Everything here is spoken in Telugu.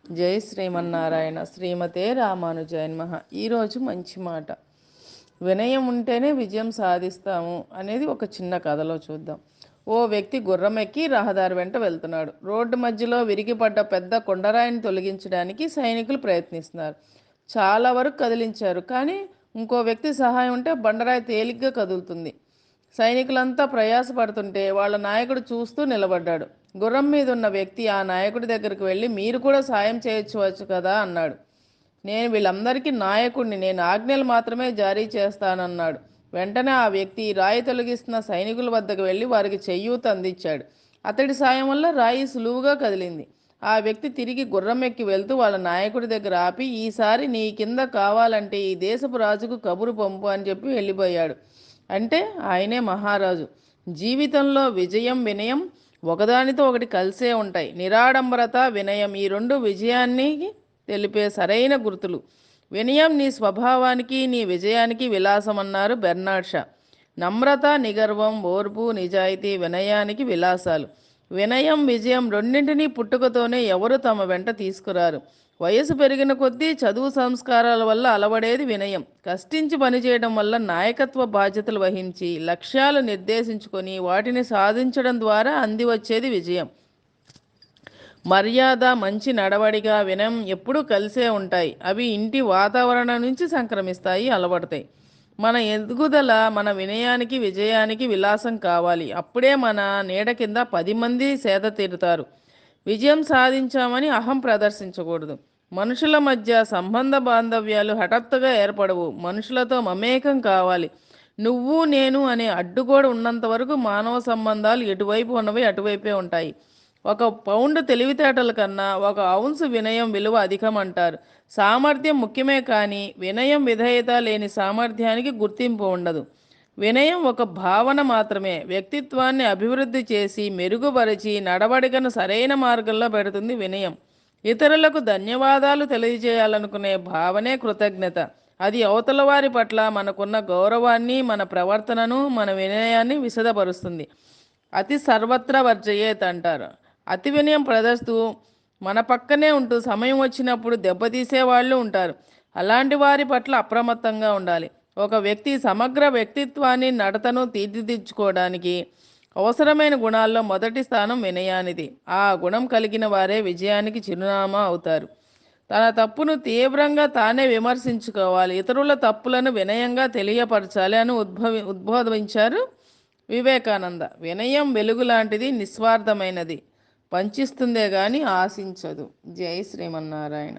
జై శ్రీమన్నారాయణ. శ్రీమతే రామానుజాయ నమః. ఈరోజు మంచి మాట, వినయం ఉంటేనే విజయం సాధిస్తాము అనేది ఒక చిన్న కథలో చూద్దాం. ఓ వ్యక్తి గుర్రం ఎక్కి రహదారి వెంట వెళ్తున్నాడు. రోడ్డు మధ్యలో విరిగిపడ్డ పెద్ద కొండరాయిని తొలగించడానికి సైనికులు ప్రయత్నిస్తున్నారు. చాలా వరకు కదిలించారు, కానీ ఇంకో వ్యక్తి సహాయం ఉంటే బండరాయి తేలిగ్గా కదులుతుంది. సైనికులంతా ప్రయాసపడుతుంటే వాళ్ళ నాయకుడు చూస్తూ నిలబడ్డాడు. గుర్రం మీద ఉన్న వ్యక్తి ఆ నాయకుడి దగ్గరికి వెళ్ళి, మీరు కూడా సాయం చేయొచ్చు కదా అన్నాడు. నేను వీళ్ళందరికీ నాయకుడిని, నేను ఆజ్ఞలు మాత్రమే జారీ చేస్తానన్నాడు. వెంటనే ఆ వ్యక్తి రాయి తొలగిస్తున్న సైనికుల వద్దకు వెళ్ళి వారికి చెయ్యూత అందించాడు. అతడి సాయం వల్ల రాయి సులువుగా కదిలింది. ఆ వ్యక్తి తిరిగి గుర్రం ఎక్కి వెళ్తూ వాళ్ళ నాయకుడి దగ్గర ఆపి, ఈసారి నీ కింద కావాలంటే ఈ దేశపు రాజుకు కబురు పంపు అని చెప్పి వెళ్ళిపోయాడు. అంటే ఆయనే మహారాజు. జీవితంలో విజయం, వినయం ఒకదానితో ఒకటి కలిసే ఉంటాయి. నిరాడంబరత, వినయం ఈ రెండు విజయాన్ని తెలిపే సరైన గుర్తులు. వినయం నీ స్వభావానికి, నీ విజయానికి విలాసం అన్నారు బెర్నాడ్ షా. నమ్రత, నిగర్వం, ఓర్పు, నిజాయితీ వినయానికి విలాసాలు. వినయం, విజయం రెండింటినీ పుట్టుకతోనే ఎవరు తమ వెంట తీసుకురారు. వయసు పెరిగిన కొద్దీ చదువు సంస్కారాల వల్ల అలవడేది వినయం. కష్టించి పనిచేయడం వల్ల నాయకత్వ బాధ్యతలు వహించి లక్ష్యాలు నిర్దేశించుకొని వాటిని సాధించడం ద్వారా అంది వచ్చేది విజయం. మర్యాద, మంచి నడవడిక, వినయం ఎప్పుడూ కలిసే ఉంటాయి. అవి ఇంటి వాతావరణం నుంచి సంక్రమిస్తాయి, అలవడతాయి. మన ఎదుగుదల మన వినయానికి, విజయానికి విలాసం కావాలి. అప్పుడే మన నీడ కింద 10 మంది సేద తీరుతారు. విజయం సాధించామని అహం ప్రదర్శించకూడదు. మనుషుల మధ్య సంబంధ బాంధవ్యాలు హఠాత్తుగా ఏర్పడవు. మనుషులతో మమేకం కావాలి. నువ్వు నేను అనే అడ్డుగోడ ఉన్నంత వరకు మానవ సంబంధాలు ఎటువైపు ఉన్నవి అటువైపే ఉంటాయి. ఒక పౌండ్ తెలివితేటల కన్నా ఒక ఔన్స్ వినయం విలువ అధికం అంటారు. సామర్థ్యం ముఖ్యమే, కానీ వినయం, విధేయత లేని సామర్థ్యానికి గుర్తింపు ఉండదు. వినయం ఒక భావన మాత్రమే. వ్యక్తిత్వాన్ని అభివృద్ధి చేసి మెరుగుపరిచి నడవడికను సరైన మార్గంలో పెడుతుంది వినయం. ఇతరులకు ధన్యవాదాలు తెలియజేయాలనుకునే భావనే కృతజ్ఞత. అది అవతల వారి పట్ల మనకున్న గౌరవాన్ని, మన ప్రవర్తనను, మన వినయాన్ని విశదపరుస్తుంది. అతి సర్వత్రా వర్జయేత్ అంటారు. అతి వినయం ప్రదర్శిస్తూ మన పక్కనే ఉంటూ సమయం వచ్చినప్పుడు దెబ్బతీసే వాళ్ళు ఉంటారు. అలాంటి వారి పట్ల అప్రమత్తంగా ఉండాలి. ఒక వ్యక్తి సమగ్ర వ్యక్తిత్వాన్ని, నడతను తీర్చిదిద్దుకోవడానికి అవసరమైన గుణాల్లో మొదటి స్థానం వినయానిది. ఆ గుణం కలిగిన వారే విజయానికి చిరునామా అవుతారు. తన తప్పును తీవ్రంగా తానే విమర్శించుకోవాలి. ఇతరుల తప్పులను వినయంగా తెలియపరచాలి అని ఉద్బోధించారు వివేకానంద. వినయం వెలుగు లాంటిది, నిస్వార్థమైనది, పంచిస్తుందే గాని ఆశించదు. జై శ్రీమన్నారాయణ.